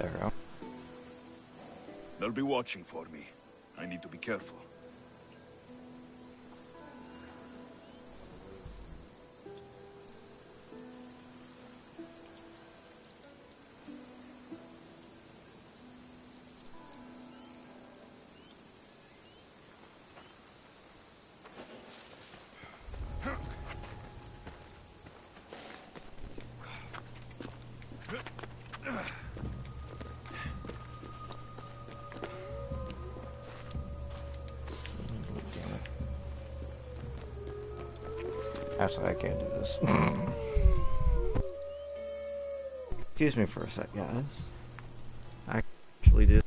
There we go. They'll be watching for me. I need to be careful. Actually, I can't do this. Excuse me for a sec, guys. I actually did.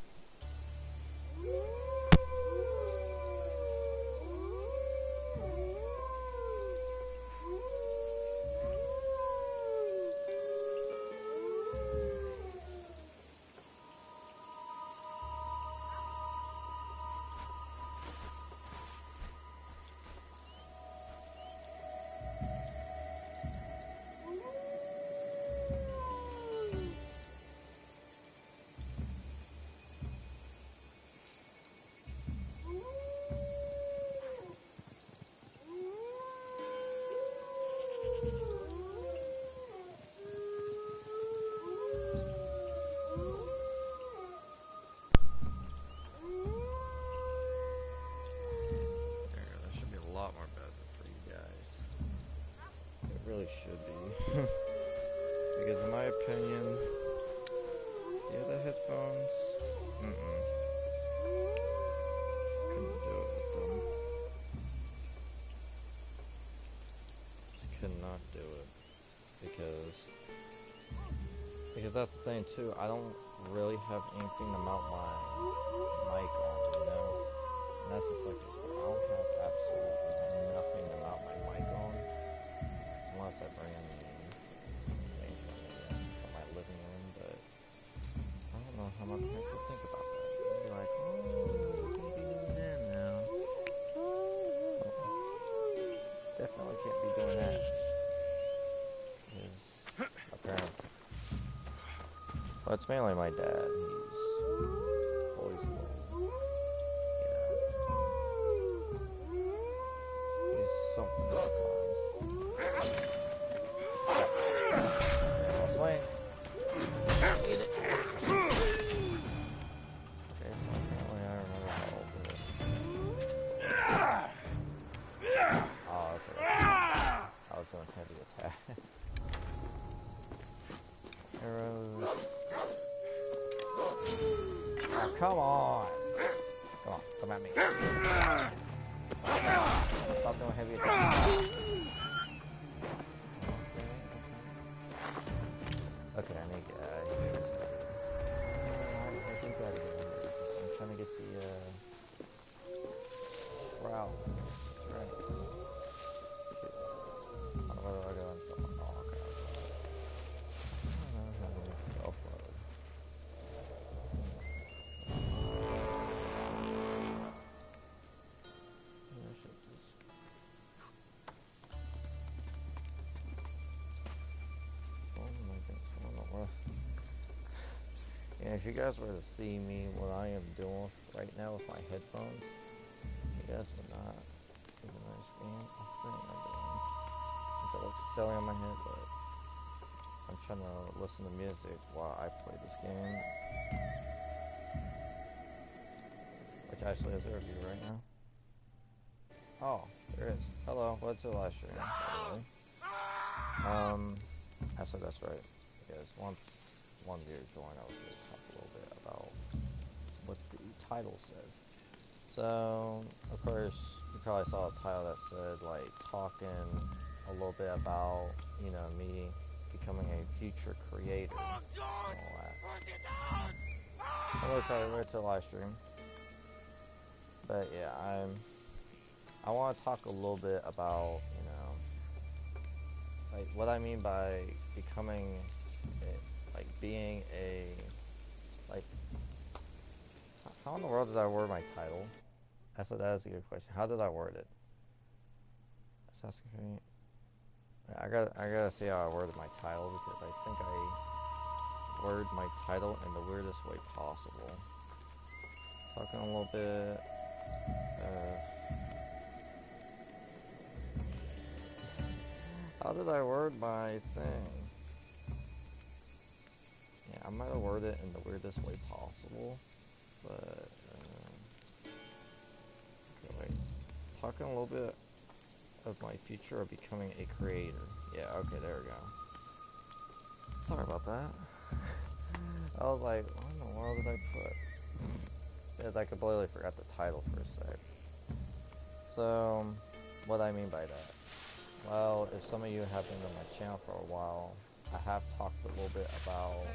Really should be. Because in my opinion, the other headphones, couldn't do it with them. Just could not do it. Because that's the thing too, I don't really have anything to mount my mic on, you know? And that's the sucky part. I don't have absolutely nothing to mount my mic on. Unless I bring in from my living room, but I don't know how my parents will think about that. They'll be like, oh, you can't be doing that now. Definitely can't be doing that. Because my parents, well, it's mainly my dad. He's always a little, he's something at times. Wait. Get it. Okay, so apparently I remember how old it is. Oh, okay. I was doing heavy attack. Arrows. Oh, come on. Come on, come at me. Stop doing heavy attack. Okay, I need to get out of here. I think I get in here. I'm trying to get the route. That's right. I don't know where do I go and stuff. Oh, okay. I don't know how to use this offload. Yeah, if you guys were to see me, what I am doing right now with my headphones, you guys would not even understand a thing I'm doing. It looks silly on my head, but I'm trying to listen to music while I play this game. Which actually is a review right now. Oh, there is. Hello, welcome to the live stream, by the way. Actually, that's right. Because once one viewer joined, I was going to talk a little bit about what the title says. So, of course, you probably saw a title that said, like, talking a little bit about, you know, me becoming a future creator and all that. I'm really sorry, we're to the live stream. But yeah, I want to talk a little bit about, you know, like what I mean by becoming, like being a, like, how in the world did I word my title? That is a good question. How did I word it? Assassin's Creed. I gotta see how I worded my title because I think I word my title in the weirdest way possible. Talking a little bit. How did I word my thing? Yeah, I might have worded it in the weirdest way possible, but okay, wait. Talking a little bit of my future of becoming a creator. Yeah, okay, there we go. Sorry about that. I was like, what in the world did I put? Because I completely forgot the title for a sec. So, what I mean by that? Well, if some of you have been on my channel for a while, I have talked a little bit about,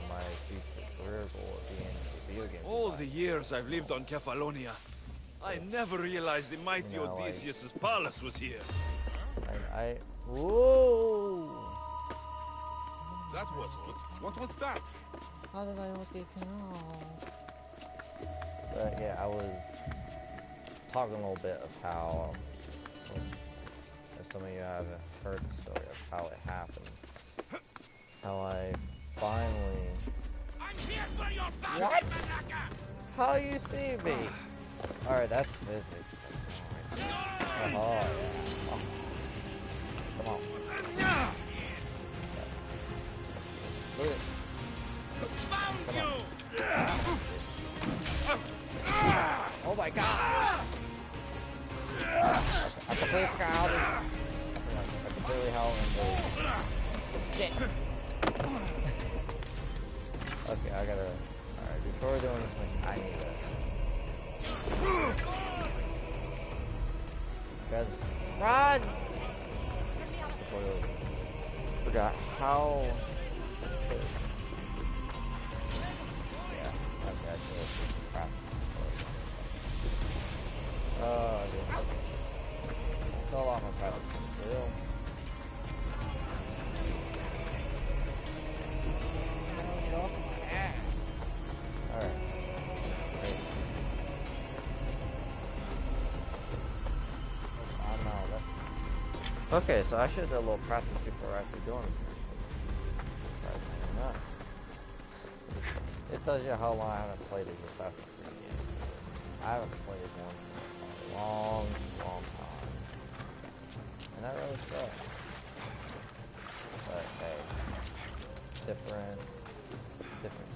my future career goal of being a video game All the designer. years I've lived on Kefalonia, I never realized the mighty Odysseus' palace was here. Whoa! That was odd. What was that? How did I almost get killed? But yeah, I was talking a little bit of how, if some of you haven't heard the story of how it happened, how I finally... I'm here for your What? How you see me? Alright, that's physics. Oh, yeah. Oh. Come on. Look at it. Found Come you! Oh my god! I completely forgot how to... I completely how to... Shit! Okay, I gotta... Alright, before we're doing this mission, I need to... Guys, run! Forgot how... Yeah, okay, I should practice. Oh, dude. Still a lot more practice than real. Alright. Okay, so I should do a little practice before actually doing this mission. But it tells you how long I haven't played this Assassin's Creed game. I haven't played one for a long, long time. And that really sucks. But hey, different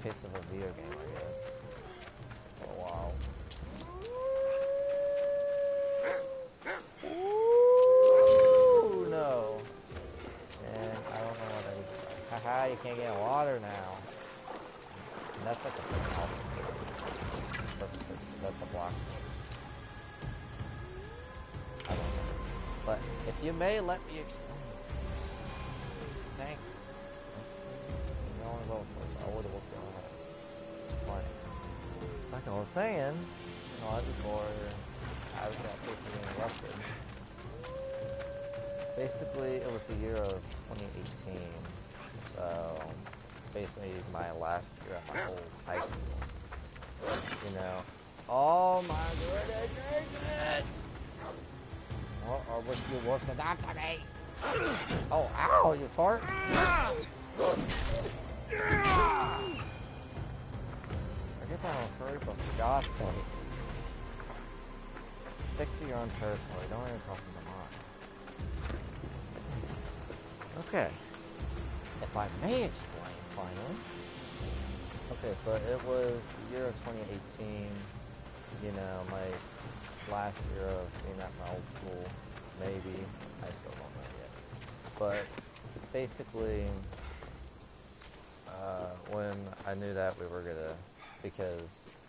taste of a video game, I guess. For a while. Ooh, no. And I don't know what I would do. Haha, you can't get water now. And that's like a freaking awesome city. That's a block. I don't know. But if you may, let me explain. Thank you. You only vote for us. I would have looked at all that. But, like I was saying, before I got basically interrupted. Basically, it was the year of 2018. So, basically my last year at my old high school. Oh my goodness! What would you worse than that to me? Oh, ow, you fart! I get that on furry, but for God's sake. Stick to your own territory, don't even cross into mine. Okay. If I may explain, finally. Okay, so it was the year of 2018, my last year of being at my old school, maybe. I still don't know yet. But basically, when I knew that we were gonna, because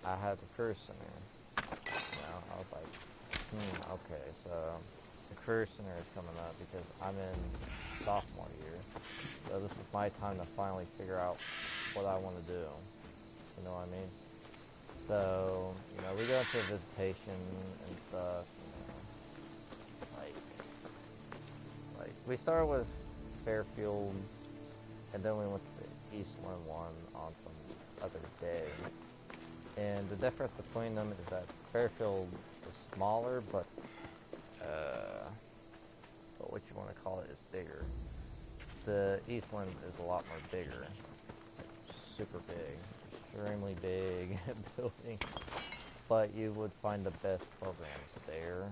I had the career center, I was like, okay, so the career center is coming up because I'm in sophomore year. So this is my time to finally figure out what I want to do. You know what I mean? So, we go to a visitation and stuff. Like we started with Fairfield, and then we went to the Eastland one on some other day. And the difference between them is that Fairfield is smaller, but what you want to call it is bigger. The Eastland is a lot more bigger. super big, extremely big building, but you would find the best programs there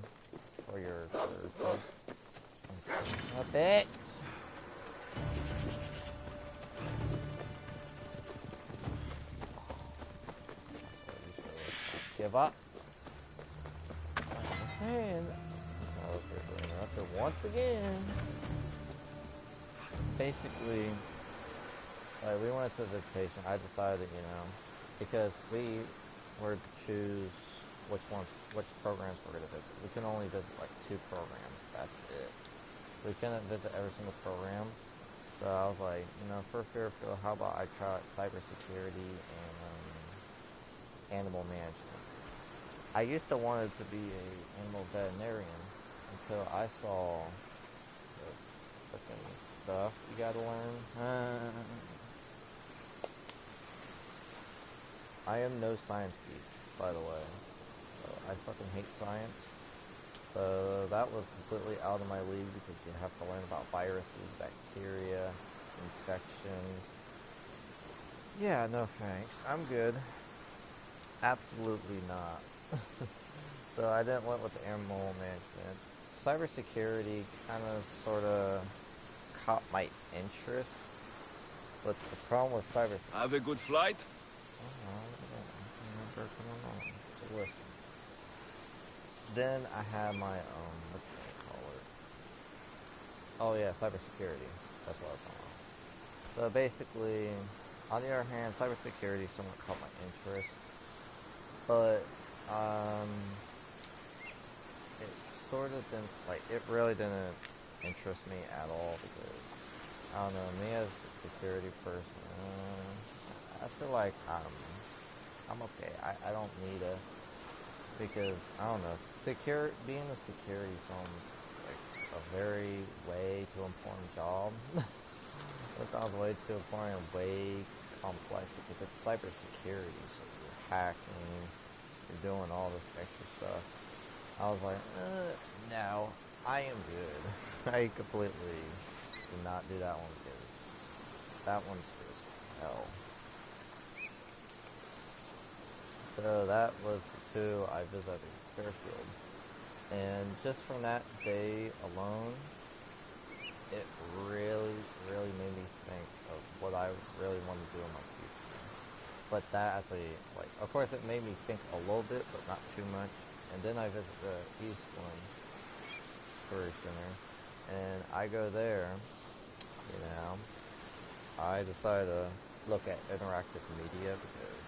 for your characters. Stop it! Give up. I'm saying. I was officially interrupted once again. Basically, we went to visitation. I decided, because we were to choose which programs we're gonna visit. We can only visit like 2 programs. That's it. We couldn't visit every single program. So I was like, for Fairfield, how about I try out cybersecurity and animal management. I used to want it to be a animal veterinarian until I saw the freaking stuff you gotta learn. I am no science geek, by the way, so I fucking hate science. So that was completely out of my league because you have to learn about viruses, bacteria, infections. Yeah, no thanks. I'm good. Absolutely not. So I didn't went with the animal management. Cybersecurity kind of sort of caught my interest, but the problem with cybersecurity. Have a good flight. I remember coming on. So listen. Then I had my what do they call it? Oh yeah, cybersecurity. That's what I was talking about. So basically, on the other hand, cybersecurity somewhat caught my interest, but it sort of didn't, it really didn't interest me at all because, I don't know, me as a security person, I feel like I'm okay. I don't need a, because, I don't know, being a security sounds like a very way too important job. It sounds way too important and way complex because it's cybersecurity, so you're hacking, you're doing all this extra stuff. I was like, no, I am good. I completely did not do that one because that one's just hell. So that was the 2 I visited Fairfield. And just from that day alone, it really, really made me think of what I really want to do in my future. But that actually, of course it made me think a little bit, but not too much. And then I visit the Eastland Career Center, and I go there, I decide to look at interactive media because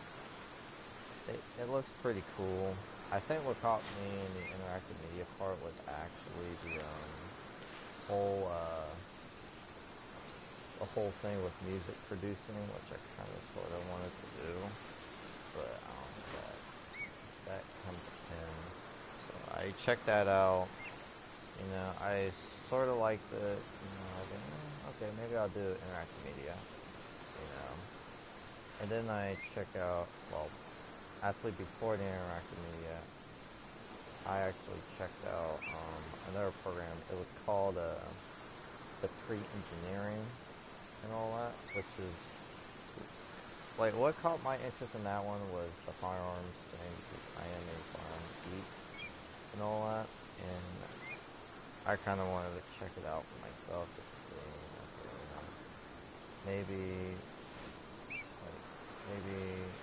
it looks pretty cool. I think what caught me in the interactive media part was actually the whole thing with music producing, which I kind of sort of wanted to do, but that kind of depends. So I checked that out. I sort of liked it. I think, okay, maybe I'll do interactive media. And then I check out, well, actually before the interactive media, I actually checked out another program. It was called the pre-engineering and all that, which is what caught my interest in that one was the firearms thing because I am a firearms geek and all that, and I kind of wanted to check it out for myself just to see, maybe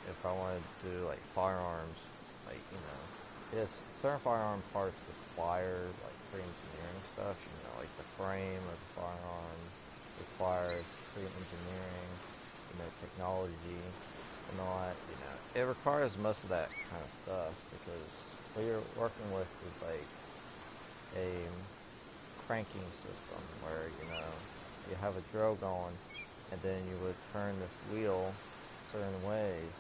if I wanted to do firearms, yes, certain firearm parts require pre-engineering stuff. The frame of the firearm requires pre-engineering, technology and all that. It requires most of that kind of stuff because what you're working with is a cranking system where you have a drill going, and then you would turn this wheel certain ways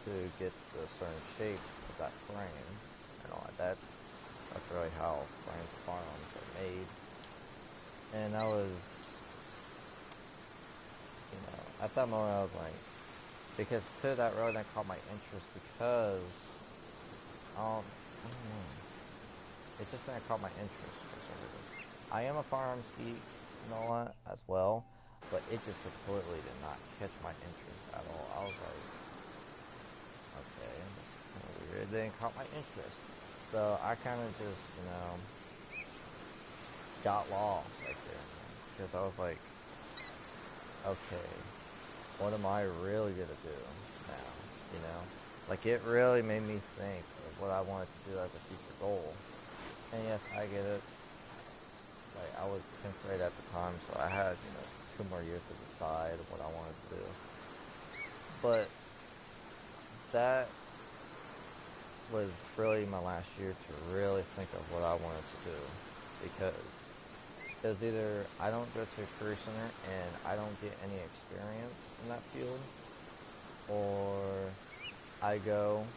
to get the certain shape of that frame and all that. That's really how frames of firearms are made. And I was, at that moment I was like, because to that really that caught my interest because, I don't know, it just didn't caught my interest for some reason. I am a firearms geek and all that as well, but it just completely did not catch my interest at all. I was like, okay, this is kind of weird. It didn't caught my interest. So I kind of just, got lost right there. Because I was like, okay, what am I really going to do now? Like it really made me think of what I wanted to do as a future goal. And yes, I get it. Like I was 10th grade at the time, so I had, 2 more years to decide what I wanted to do. But that was really my last year to really think of what I wanted to do, because it was either I don't go to a career center and I don't get any experience in that field, or I go,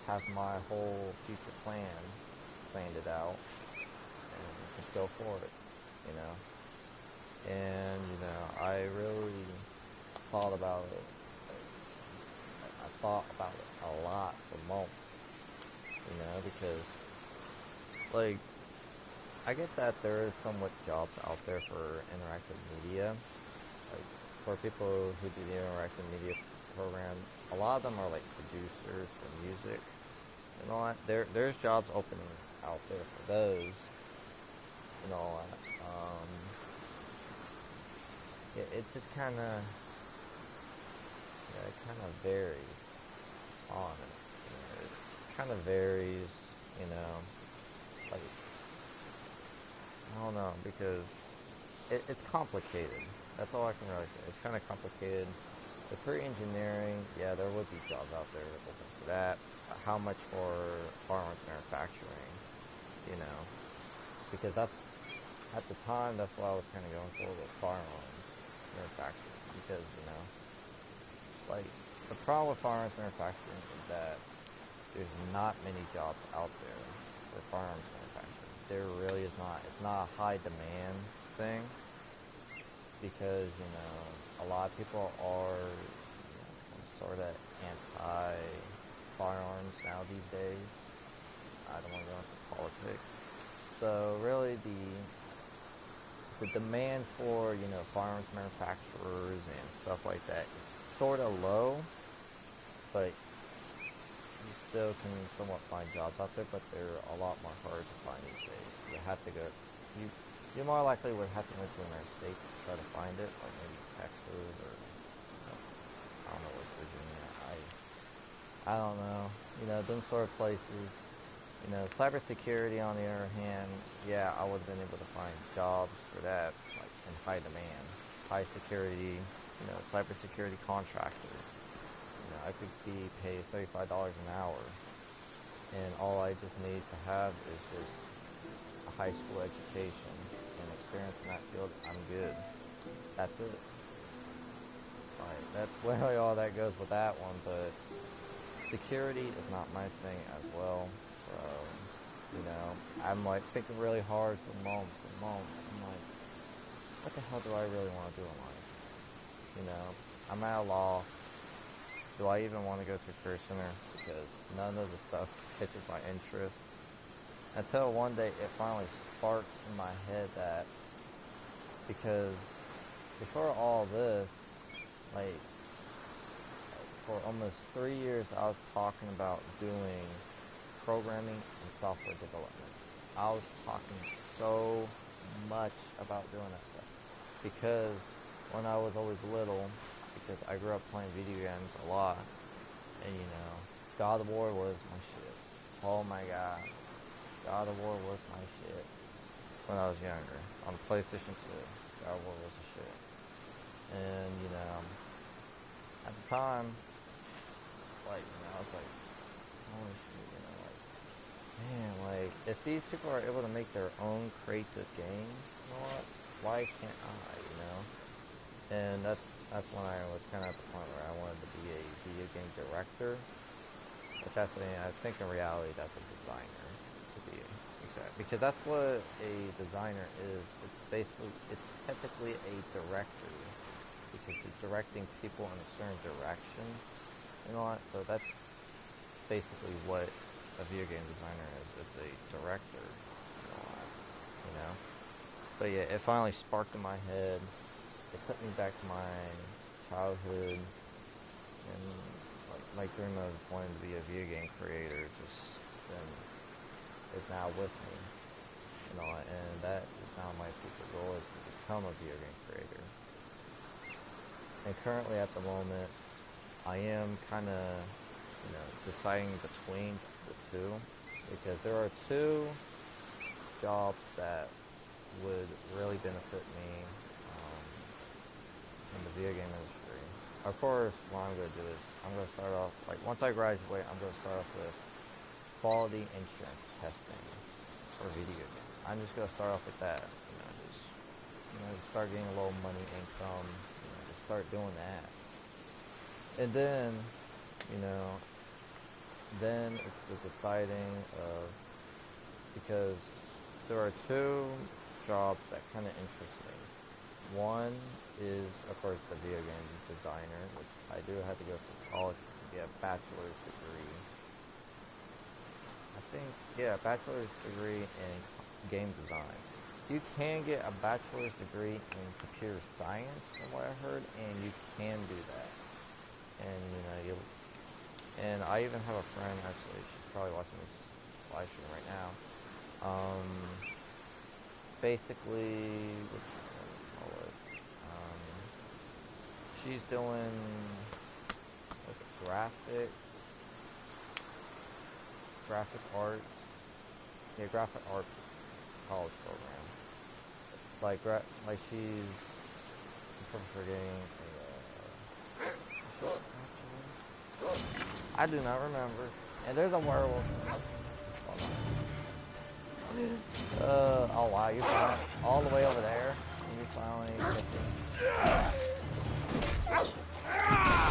have my whole future planned it out, and just go for it, And, I really thought about it. I thought about it a lot for months, because, like, I get that there is somewhat jobs out there for interactive media. Like, for people who do the interactive media program, a lot of them are, like, producers for music and all that. There's jobs openings out there for those and all that. It just kind of, it kind of varies on it. It kind of varies, like, I don't know, because it's complicated. That's all I can really say. It's kind of complicated. The pre-engineering, yeah, there would be jobs out there open for that. How much for firearms manufacturing, because that's, at the time, that's what I was kind of going for, was firearms manufacturing, because, like, the problem with firearms manufacturing is that there's not many jobs out there for firearms manufacturing. There really is not. It's not a high demand thing, because, a lot of people are, sort of anti-firearms now these days. I don't want to go into politics. So really the demand for, firearms manufacturers and stuff like that is sort of low, but you still can somewhat find jobs out there, but they're a lot more hard to find these days. You have to go, you more likely would have to go to another state to try to find it, like maybe Texas or, I don't know, West Virginia. I don't know, them sort of places. Cybersecurity, on the other hand, yeah, I would have been able to find jobs for that, like, in high demand. High security, cybersecurity contractor. I could be paid $35 an hour, and all I just need to have is just a high school education and experience in that field. I'm good. That's it. Like, that's literally all that goes with that one, but security is not my thing as well. So, I'm like thinking really hard for months and months. I'm like, what the hell do I really want to do in life? I'm at a loss. Do I even want to go to a career center? Because none of the stuff catches my interest. Until one day it finally sparked in my head that, because before all this, like, for almost 3 years I was talking about doing programming and software development. I was talking so much about doing that stuff, because when I was always little, because I grew up playing video games a lot, and God of War was my shit. Oh my god, God of War was my shit when I was younger. On PlayStation 2, God of War was the shit. And at the time, like, I was like, holy shit, man, like, if these people are able to make their own creative games, why can't I, And that's when I was kind of at the point where I wanted to be a video game director, which actually, I think in reality that's a designer, to be exact, because that's what a designer is. It's technically a director, because you're directing people in a certain direction and all that, so that's basically what a video game designer is. It's a director and all that, But yeah, it finally sparked in my head it took me back to my childhood, and like my dream of wanting to be a video game creator just then is now with me, you know, and that is now my future goal is to become a video game creator. And currently at the moment, I am kind of, you know, deciding between the two, because there are two jobs that would really benefit me in the video game industry. Of course, what I'm going to do is I'm going to start off, like once I graduate, I'm going to start off with quality insurance testing for video games. I'm just going to start off with that, just start getting a little money income, just start doing that. And then, then it's the deciding of, because there are two jobs that kind of interest me. One is, of course, the video game designer, which I do have to go to college to get a bachelor's degree. I think, yeah, bachelor's degree in game design. You can get a bachelor's degree in computer science, from what I heard, and you can do that. And and I even have a friend, actually, she's probably watching this live stream right now. Basically, she's doing, graphic art, graphic art college program. Like she's, I'm forgetting I do not remember. And there's a werewolf. Oh wow, you found all the way over there, and you finally get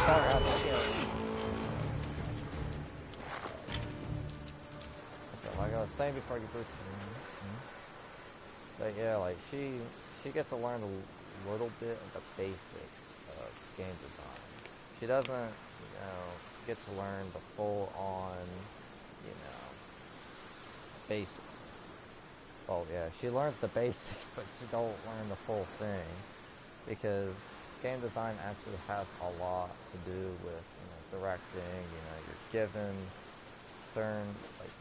Sorry, I think like I was saying before you put but yeah, like she gets to learn a little bit of the basics of game design. She doesn't, get to learn the full on, basics. Oh yeah, she learns the basics, but she don't learn the full thing, because game design actually has a lot to do with, directing. You're given certain, like,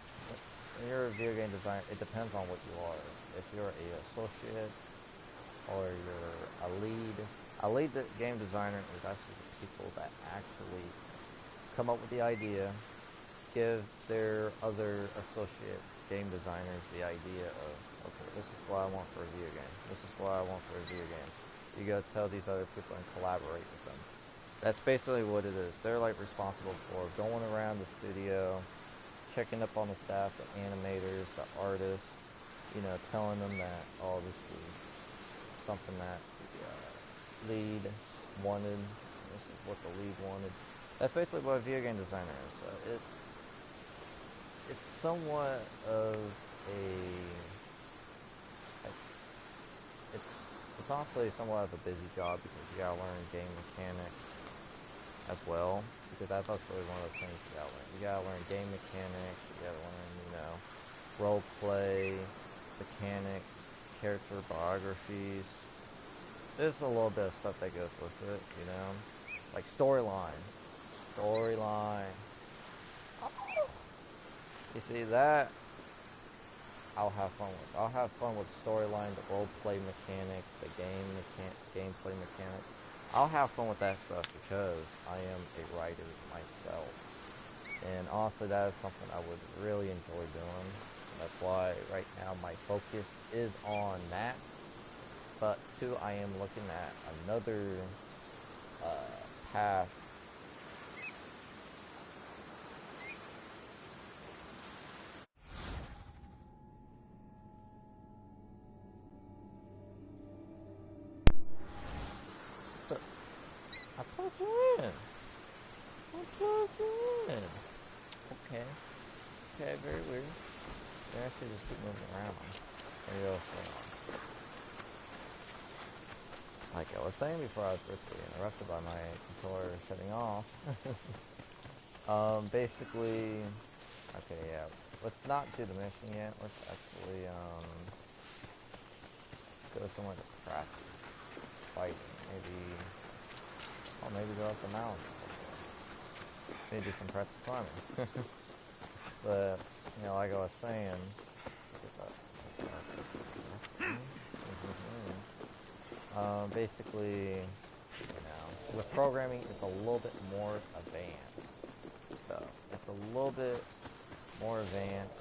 when you're a video game designer, it depends on what you are. If you're a associate or you're a lead game designer is actually the people that actually come up with the idea, give their other associate game designers the idea of, okay, this is what I want for a video game. This is what I want for a video game. You go tell these other people and collaborate with them. That's basically what it is. They're like responsible for going around the studio, checking up on the staff, the animators, the artists, telling them that, oh, this is something that the lead wanted. This is what the lead wanted. That's basically what a video game designer is. It's somewhat of a, it's honestly somewhat of a busy job, because you gotta learn game mechanics as well, because that's also one of the things you gotta learn. You gotta learn game mechanics, you gotta learn, role play, mechanics, character biographies. There's a little bit of stuff that goes with it, like storyline. You see that? I'll have fun with. I'll have fun with storyline, the role play mechanics, the gameplay mechanics. I'll have fun with that stuff because I am a writer myself, and honestly, that is something I would really enjoy doing. That's why right now my focus is on that. But two, I am looking at another path. I plugged you in. Okay. Okay, very weird. They actually just keep moving around. There you go. Like I was saying before, I was briefly interrupted by my controller shutting off. Basically, okay, yeah. Let's not do the mission yet. Let's actually, go somewhere to practice fighting. maybe, oh, maybe go up the mountain. Maybe do some practice climbing. But, you know, like I was saying, basically, you know, with programming, it's a little bit more advanced. So, it's a little bit more advanced,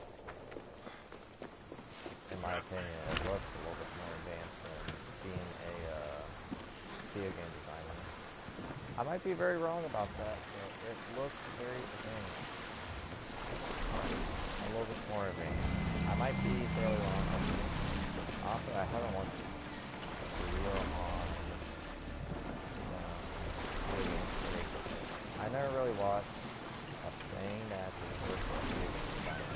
in my opinion. It looks a little bit more advanced than being a video game designer. I might be very wrong about that, but it looks very advanced. A little bit more advanced. I might be fairly wrong. Honestly, I haven't watched a video on video games. I never really watched a thing that is virtual video game designer.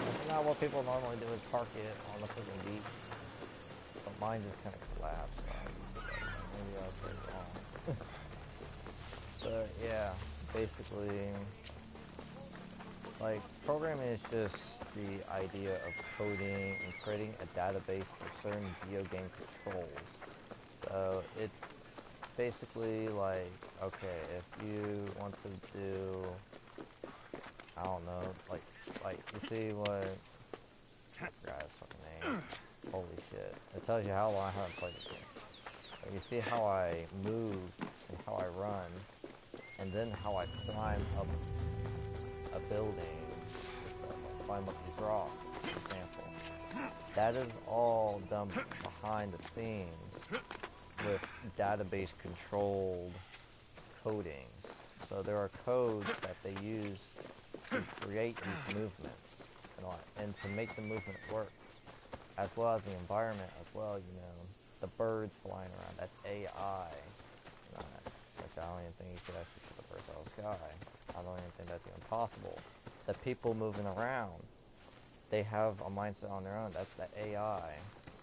That's not what people normally do is park it on the freaking beach. But mine just kind of collapsed. So maybe I was very wrong. But yeah, basically, like, programming is just the idea of coding and creating a database for certain video game controls. So it's basically like, okay, if you want to do, I don't know, like you see what, I forgot his fucking name. Holy shit. It tells you how long I haven't played this game. Like, you see how I move and how I run, and then how I climb up a building and stuff, like climb up these rocks, for example. That is all done behind the scenes with database controlled coding. So there are codes that they use to create these movements and to make the movement work, as well as the environment as well, you know, the birds flying around, that's AI. Which I don't even think you could actually put the birds out of the sky. I don't even think that's even possible. The people moving around, they have a mindset on their own. That's the AI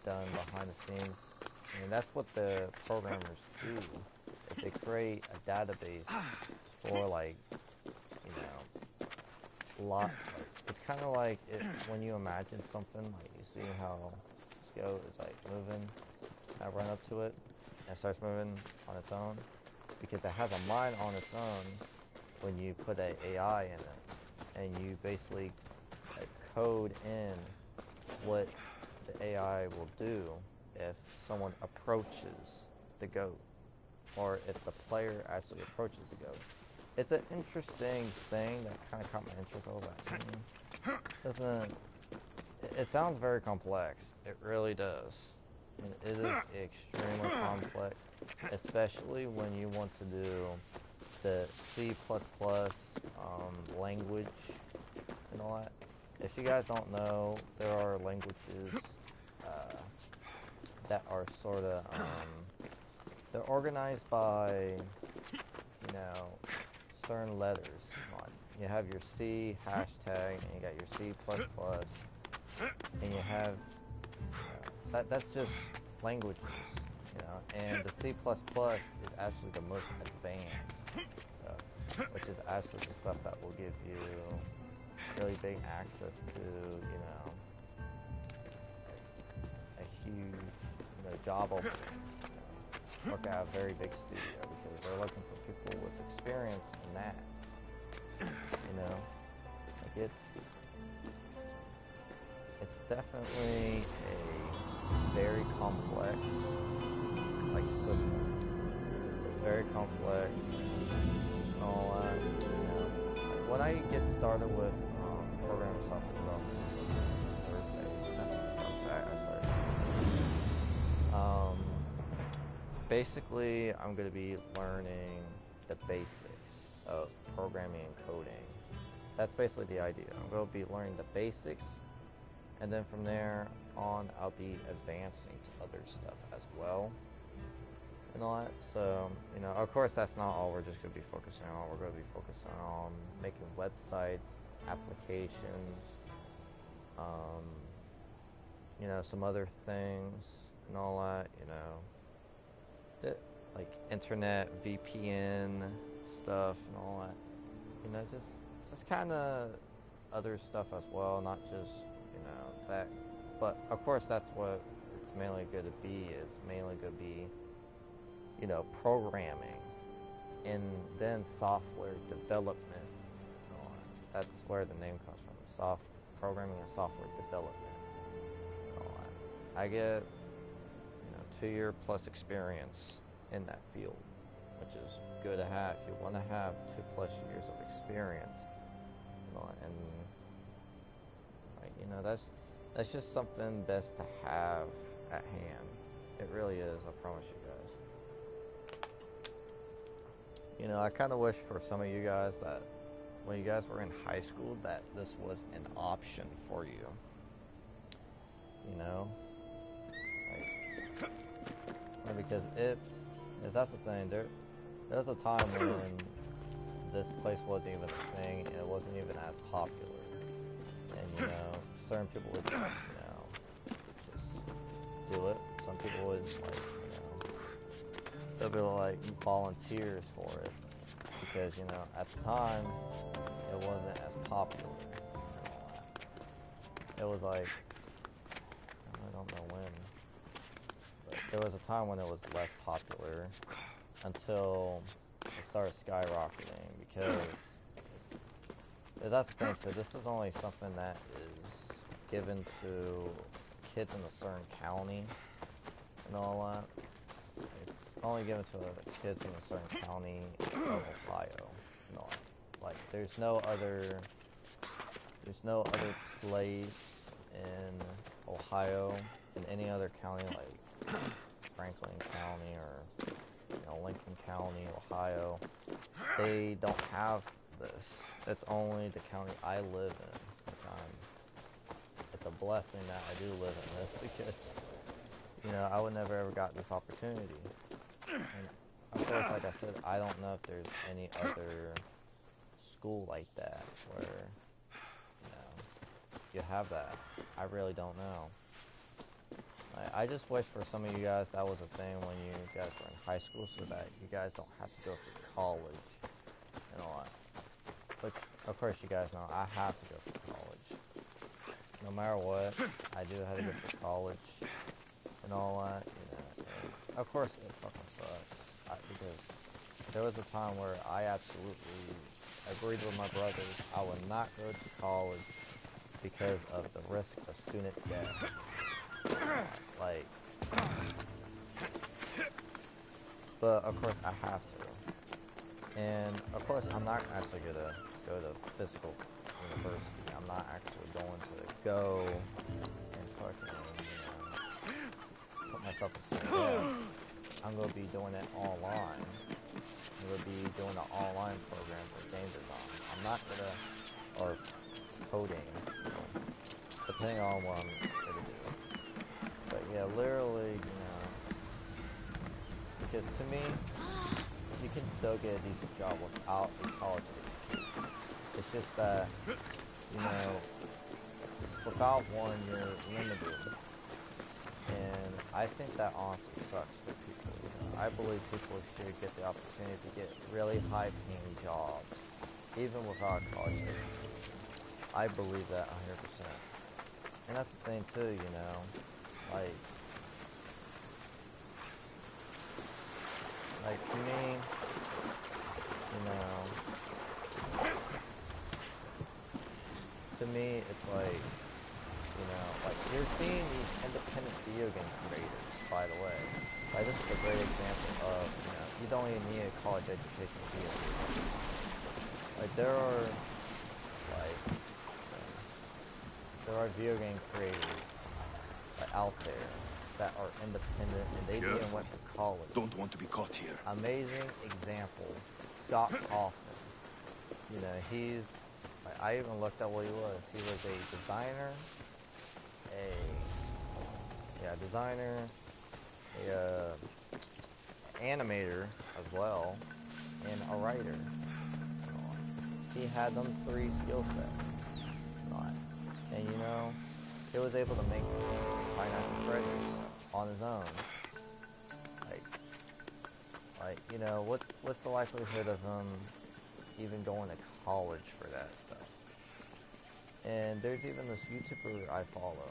done behind the scenes. I mean, that's what the programmers do. If they create a database for, like, you know, it's kind of like when you imagine something, like you see how this goat is like moving, I run up to it, and it starts moving on its own, because it has a mind on its own when you put an AI in it, and you basically code in what the AI will do if someone approaches the goat, or if the player actually approaches the goat. It's an interesting thing that kind of caught my interest. I was like, it sounds very complex. It really does. And it is extremely complex, especially when you want to do the C++ language and all that. If you guys don't know, there are languages that are sort of, they're organized by, you know, certain letters. You have your C hashtag, and you got your C++, and you have, that's just languages, you know, and the C++ is actually the most advanced stuff, which is actually the stuff that will give you really big access to, you know, a huge, you know, job opening. Work at a very big studio, because they're looking for people with experience in that. You know, like it's definitely a very complex, like, system. It's very complex and all that. You know, like, when I get started with programming software development, Thursday, I started. Basically, I'm going to be learning the basics of programming and coding. That's basically the idea. I'm going to be learning the basics, and then from there on, I'll be advancing to other stuff as well, and all that. So, you know, of course, that's not all we're just going to be focusing on. We're going to be focusing on making websites, applications, you know, some other things, and all that, you know. Like internet VPN stuff and all that, you know, just kind of other stuff as well, not just, you know, that But of course, that's what it's mainly going to be. It's mainly going to be, you know, programming, and then software development. That's where the name comes from. Programming and software development. I get, 2-year plus experience in that field, which is good to have. You want to have 2+ years of experience, and that's just something best to have at hand. It really is. I promise you guys. I kind of wish for some of you guys that when you guys were in high school that this was an option for you. Because that's the thing. There was a time when this place wasn't even a thing, and it wasn't even as popular. And certain people would, just do it. Some people would they'll be like volunteers for it because at the time it wasn't as popular. It was like I don't know when. There was a time when it was less popular until it started skyrocketing because that's the thing too. This is only something that is given to kids in a certain county and all that. It's only given to kids in a certain county of Ohio. Like there's no other place in Ohio in any other county like Franklin County or Lincoln County, Ohio. They don't have this. It's only the county I live in. It's a blessing that I do live in this because I would never ever got this opportunity. And of course, like I said, I don't know if there's any other school like that where you have that. I really don't know. I just wish for some of you guys that was a thing when you guys were in high school so that you guys don't have to go through college and all that. But of course you guys know I have to go through college. No matter what, I do have to go through college and all that, And of course it fucking sucks. Because there was a time where I absolutely agreed with my brothers. I would not go to college because of the risk of student debt. But of course I have to. And of course I'm not actually gonna go to physical university. I'm not actually going to go and fucking, put myself in student debt. I'm gonna be doing it online. I'm gonna be doing an online program for game design. I'm not gonna, or coding, depending on what I'm gonna do. But yeah, literally, because to me, you can still get a decent job without a college degree. It's just that, without one, you're limited. And I think that honestly sucks for people. I believe people should get the opportunity to get really high-paying jobs, even without a college degree. I believe that 100%. And that's the thing too, like to me, it's like, you're seeing these independent video game creators, by the way. Like, this is a great example of, you don't even need a college education to be a video game. Like, there are video game creators out there that are independent and they even went to college. Don't want to be caught here. Amazing example, Scott Kaufman. He's, I even looked up what he was. He was a designer, animator as well, and a writer. He had them 3 skill sets. And he was able to make financial treasures on his own. What's the likelihood of him even going to college for that stuff? And there's even this YouTuber I follow.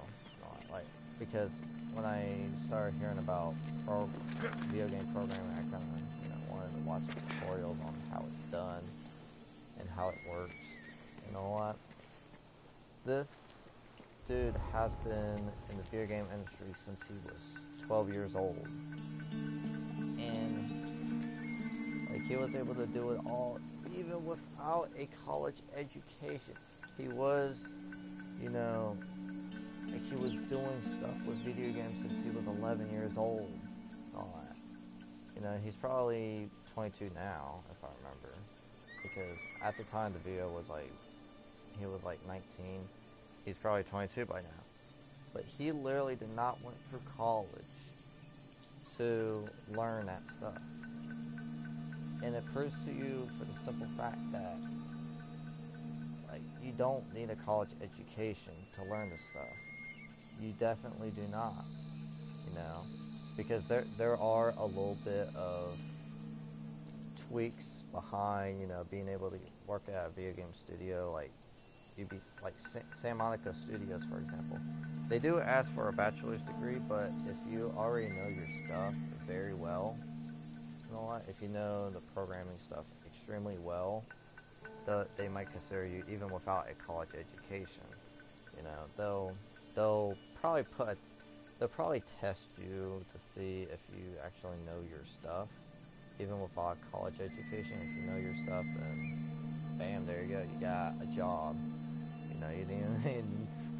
like, because when I started hearing about video game programming, I kind of, you know, wanted to watch tutorials on how it's done and how it works. You know what? This dude has been in the video game industry since he was 12 years old. And, like, he was able to do it all even without a college education. He was, you know, like, he was doing stuff with video games since he was 11 years old. All that. You know, he's probably 22 now, if I remember. Because at the time the video was like, he was like 19. He's probably 22 by now. But he literally did not went through college to learn that stuff. And it proves to you for the simple fact that, like, you don't need a college education to learn this stuff. You definitely do not, you know, because there are a little bit of tweaks behind, you know, being able to work at a video game studio. Like, you'd be like Santa Monica Studios, for example. They do ask for a bachelor's degree, but if you already know your stuff very well, you know what, if you know the programming stuff extremely well, they might consider you even without a college education. You know, they'll probably test you to see if you actually know your stuff, even without a college education. If you know your stuff, then bam, there you go, you got a job. You know, you didn't even need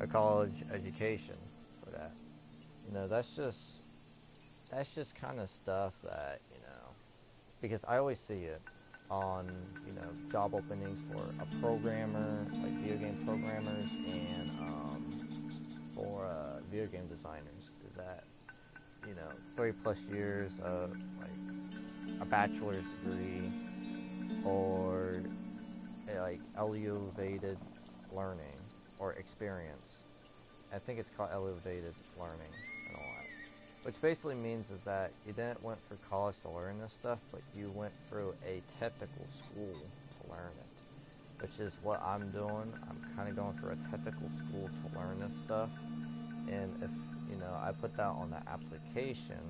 a college education for that. You know, that's just kind of stuff that, you know, because I always see it on, you know, job openings for a programmer, like video game programmers, and for video game designers, is that, you know, 3+ years of like a bachelor's degree or like elevated learning or experience. I think it's called elevated learning and all that. Which basically means is that you didn't went through college to learn this stuff, but you went through a technical school to learn it. Which is what I'm doing. I'm kind of going through a technical school to learn this stuff. And if, you know, I put that on the application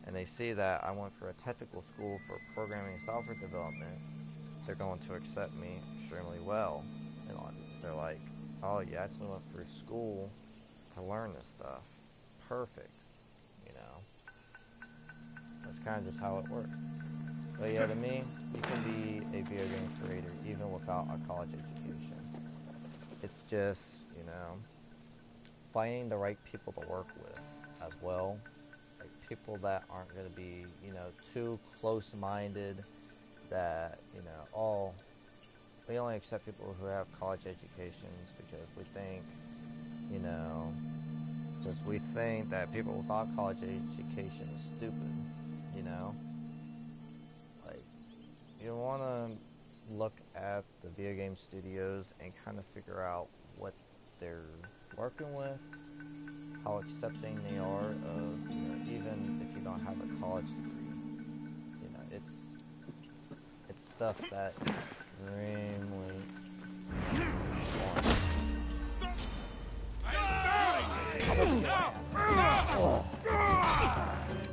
and they see that I went for a technical school for programming and software development, they're going to accept me extremely well. And they're like, oh, you actually went through school to learn this stuff. Perfect. You know, that's kind of just how it works. But yeah, to me, you can be a video game creator even without a college education. It's just, you know, finding the right people to work with as well. Like, people that aren't going to be, you know, too close-minded, that, you know, oh, we only accept people who have college educations because we think, you know, because we think that people without college education is stupid, you know? Like, you want to look at the video game studios and kind of figure out what they're working with, how accepting they are of, you know, even if you don't have a college degree. You know, it's stuff that extremely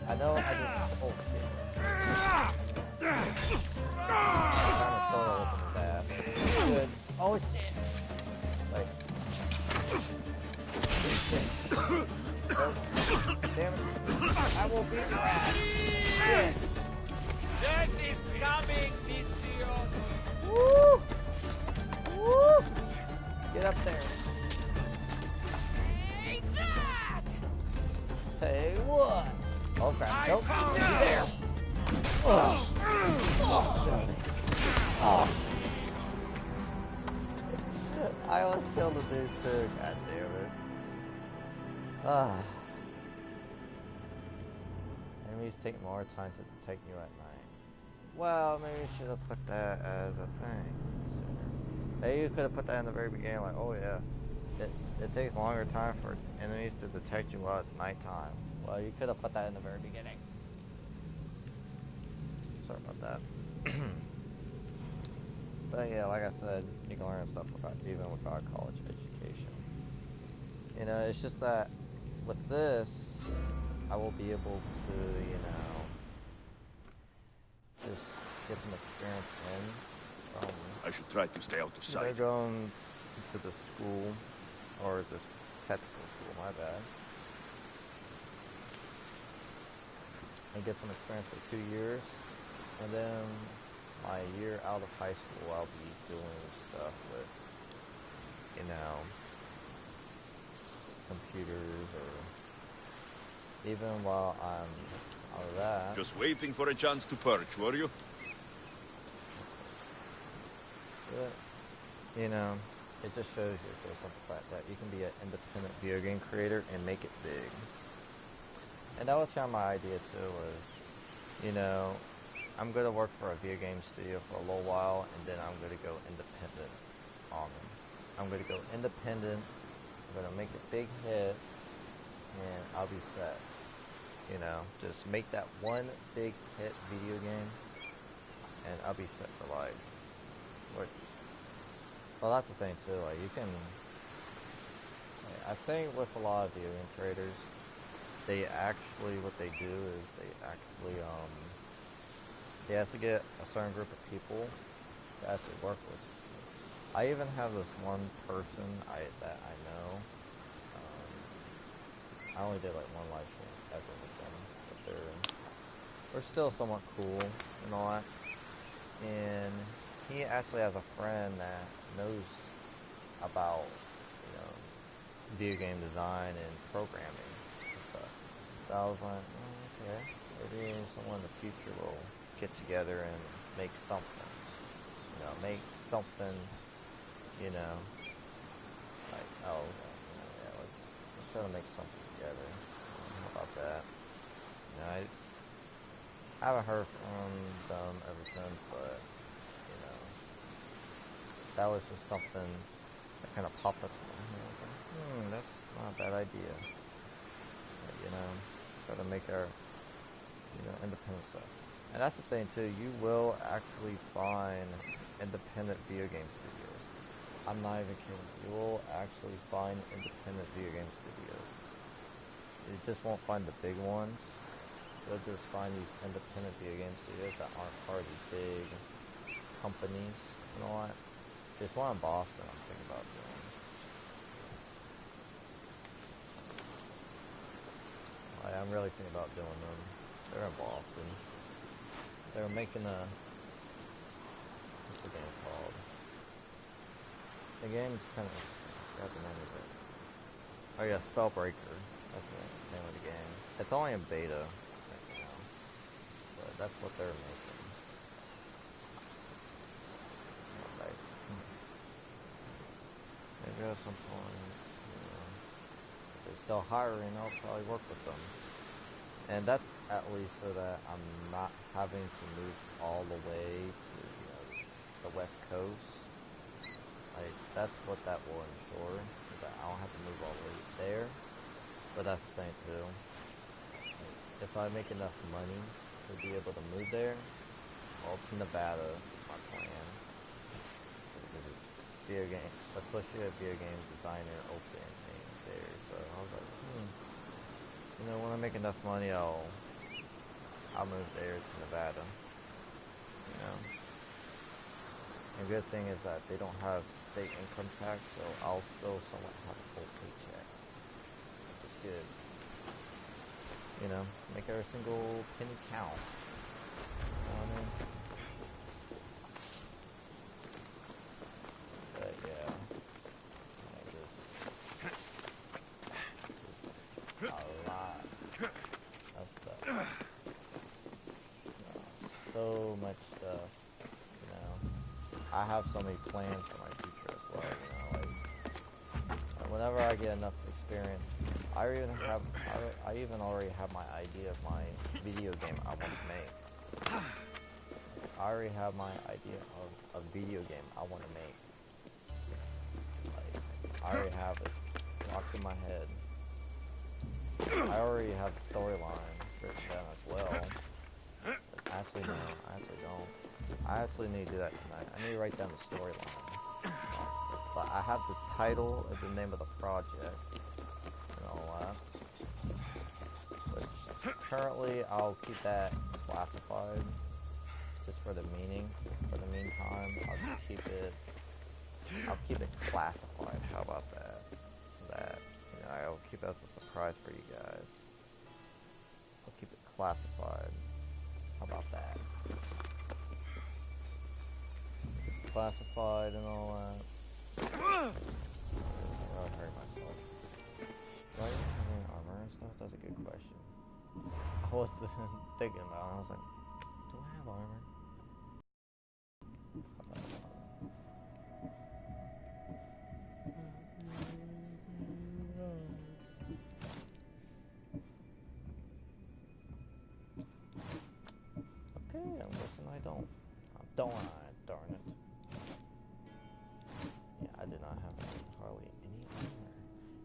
I know I just, oh shit. Kind of solo with the tab. Good. Oh shit. Like, oh, damn it. I will beat your ass. Yes. Death is coming, Vistios! Woo! Woo! Get up there. Take that! Hey, what? Oh crap. Nope. found You you. there. Oh. Oh. I almost killed the dude too. God damn it. Ah. Enemies take more time to detect you at night. Well, maybe you should have put that as a thing sooner. Maybe you could have put that in the very beginning, like, oh yeah, it takes longer time for enemies to detect you while it's nighttime. Well, you could have put that in the very beginning. Sorry about that. But yeah, like I said, you can learn stuff even without a college education. You know, it's just that with this, I will be able to, you know, just get some experience in from. I should try to stay out of sight. They're going to the school, or the technical school, my bad. And get some experience for 2 years. And then my year out of high school, I'll be doing stuff with, you know, computers, or even while I'm out of that. Just waiting for a chance to perch, were you? But, you know, it just shows you for the simple fact that you can be an independent video game creator and make it big. And that was kind of my idea too, was, you know, I'm going to work for a video game studio for a little while, and then I'm going to go independent on them. I'm going to go independent, I'm going to make a big hit, and I'll be set. You know, just make that one big hit video game, and I'll be set for life. Well, that's the thing too, like, you can, I think with a lot of video game creators, they actually, what they do is they actually, they have to get a certain group of people to actually work with. I even have this one person that I know, I only did like one live stream ever with them, but they're still somewhat cool and all that. And he actually has a friend that knows about, you know, video game design and programming and stuff. So I was like, okay, maybe someone in the future will get together and make something. You know, make something, you know, like, oh, you know, yeah, let's try to make something together. How about that? You know, I haven't heard from them ever since, but, you know, that was just something that kind of popped up in my head. I was like, that's not a bad idea. But, you know, try to make our, you know, independent stuff. And that's the thing too, you will actually find independent video game studios. I'm not even kidding. You will actually find independent video game studios. You just won't find the big ones. You'll just find these independent video game studios that aren't part of these big companies and all that. There's one in Boston I'm thinking about doing. I'm really thinking about doing them. They're in Boston. They're making a, what's the game called? The game's kind of, I forgot the name of it. Oh yeah, Spellbreaker. That's the name of the game. It's only in beta right now, but that's what they're making. I was like, maybe at some point, you know, if they're still hiring, I'll probably work with them. And that's at least so that I'm not having to move all the way to, you know, the West Coast. Like, that's what that will ensure, is that I don't have to move all the way there. But that's the thing too. Like, if I make enough money to be able to move there, well, to Nevada is my plan. Video game, especially a video game designer opening there. So I was like, you know, when I make enough money, I'll move there to Nevada. You know. And the good thing is that they don't have state income tax, so I'll still somewhat have a full paycheck, which is good. You know, make every single penny count. You know what I mean? But yeah, I just a lot of stuff. So much stuff. You know, I have so many plans for my future as well. You know, like whenever I get enough experience, I even already have my idea of my video game I want to make. I already have my idea of a video game I want to make. Like, I already have it locked in my head. I already have the storyline written down as well. But actually, no, I actually don't. I actually need to do that tonight. I need to write down the storyline. But I have the title of the name of the project and all that. currently, I'll keep that classified just for the meaning. For the meantime, I'll keep it classified. How about that? So that, you know, I'll keep it as a surprise for you guys. I'll keep it classified. How about that? Classified and all that. I'll hurt myself. Do I even have any armor and stuff? That's a good question. I was thinking about it. I was like, do I have armor? Okay, I'm guessing I don't. Don't I? Darn it. Yeah, I did not have hardly any armor.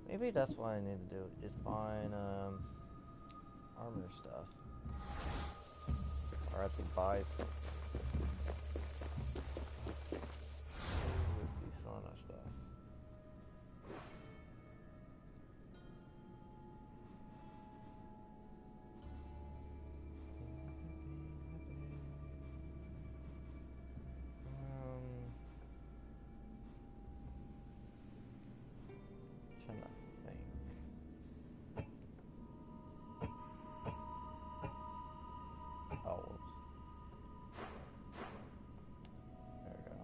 Maybe that's what I need to do, is find armor stuff. Or actually buy some. Who would be selling that stuff? Trying to think. Oh, whoops. There we go.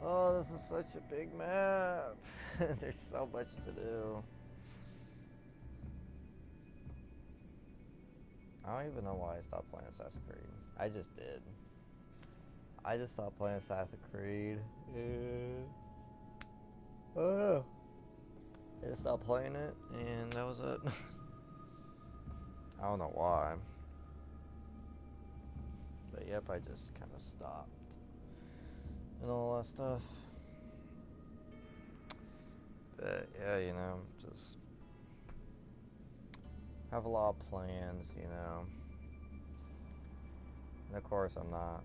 Oh, this is such a big map. There's so much to do. I don't even know why I stopped playing Assassin's Creed. I just did. I just stopped playing Assassin's Creed. Oh. I just stopped playing it, and that was it. I don't know why. But yep, I just kind of stopped. And all that stuff. But yeah, you know, just have a lot of plans, you know. And of course, I'm not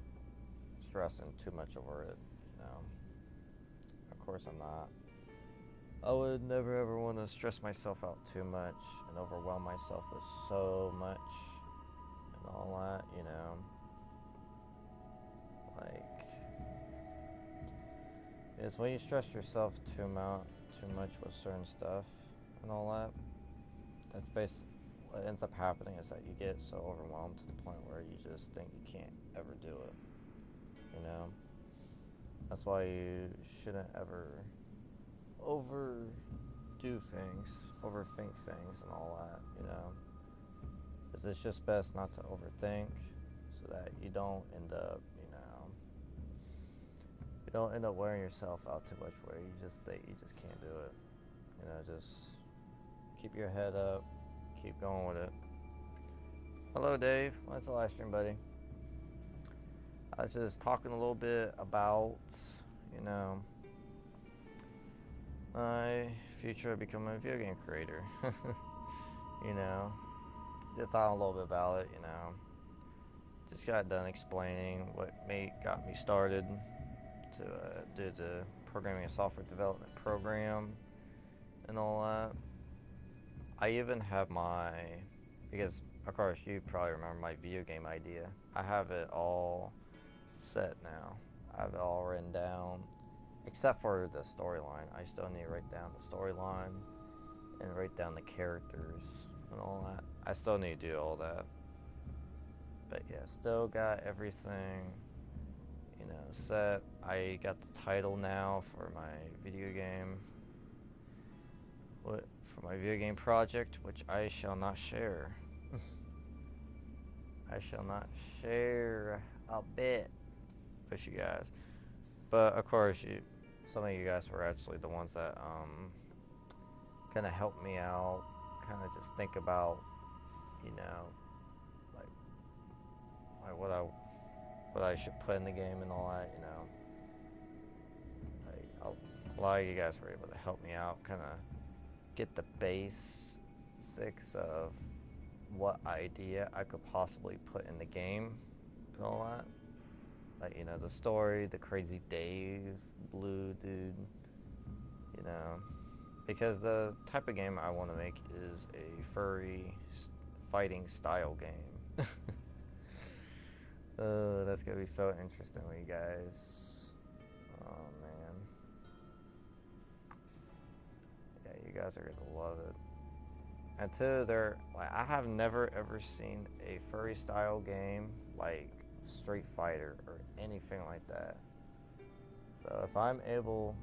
stressing too much over it, you know. Of course, I'm not. I would never ever want to stress myself out too much and overwhelm myself with so much and all that, you know. Like, it's when you stress yourself too much with certain stuff and all that. That's basically what ends up happening, is that you get so overwhelmed to the point where you just think you can't ever do it. You know, that's why you shouldn't ever overdo things, overthink things, and all that. You know, because it's just best not to overthink, so that you don't end up, you don't end up wearing yourself out too much, where you just think you just can't do it. You know, just keep your head up, keep going with it. Hello, Dave. What's the last stream, buddy? I was just talking a little bit about, you know, my future of becoming a video game creator. You know, just thought a little bit about it, you know. Just got done explaining what got me started to do the programming and software development program and all that. I even have because of course you probably remember my video game idea. I have it all set now. I have it all written down, except for the storyline. I still need to write down the storyline and write down the characters and all that. I still need to do all that. But yeah, still got everything, you know, set. I got the title now for my video game. For my video game project, which I shall not share. I shall not share a bit with you guys. But of course, some of you guys were actually the ones that kind of helped me out, kind of just think about, you know, like what I should put in the game and all that, you know. A lot of you guys were able to help me out, kind of get the basics of what idea I could possibly put in the game and all that. Like, you know, the story, the crazy Dave, Blue dude, you know. Because the type of game I want to make is a fighting style game. That's gonna be so interesting with you guys. Oh man. Yeah, you guys are gonna love it. And two, I have never ever seen a furry style game like Street Fighter or anything like that. So if I'm able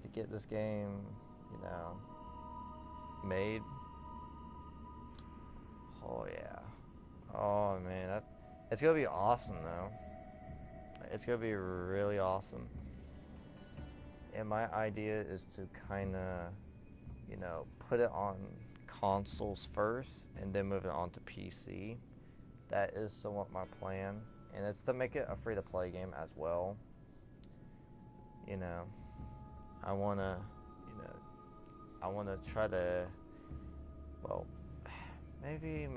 to get this game, you know, made, oh yeah, oh man, it's gonna be awesome though. It's gonna be really awesome. And my idea is to kind of, you know, put it on consoles first and then move it on to PC. That is somewhat my plan, and it's to make it a free-to-play game as well. You know, I wanna, you know, I wanna try to, well, maybe,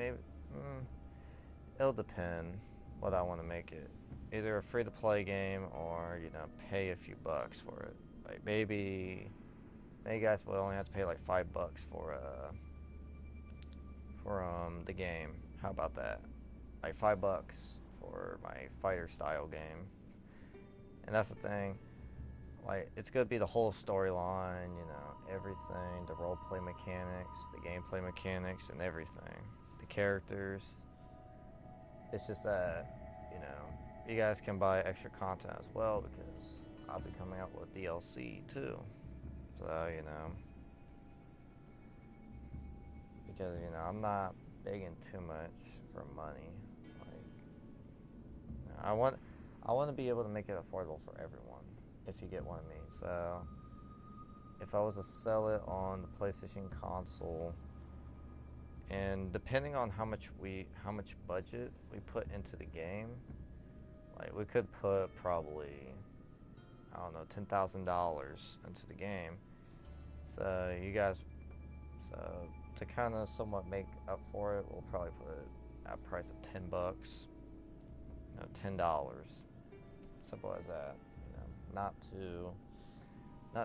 it'll depend what I want to make it. Either a free-to-play game or, you know, pay a few bucks for it. Like maybe you guys will only have to pay like $5 for the game. How about that? Like $5 for my fighter style game. And that's the thing. Like it's gonna be the whole storyline, you know, everything, the roleplay mechanics, the gameplay mechanics, and everything. The characters. It's just that, you know, you guys can buy extra content as well because I'll be coming out with DLC too. So, you know, because, you know, I'm not begging too much for money. Like, you know, I want to be able to make it affordable for everyone, if you get what I mean. So, if I was to sell it on the PlayStation console, and depending on how much budget we put into the game, like we could put probably, I don't know, $10,000 into the game. So you guys, so to kind of somewhat make up for it, we'll probably put a price of $10, you know, $10. Simple as that. You know, not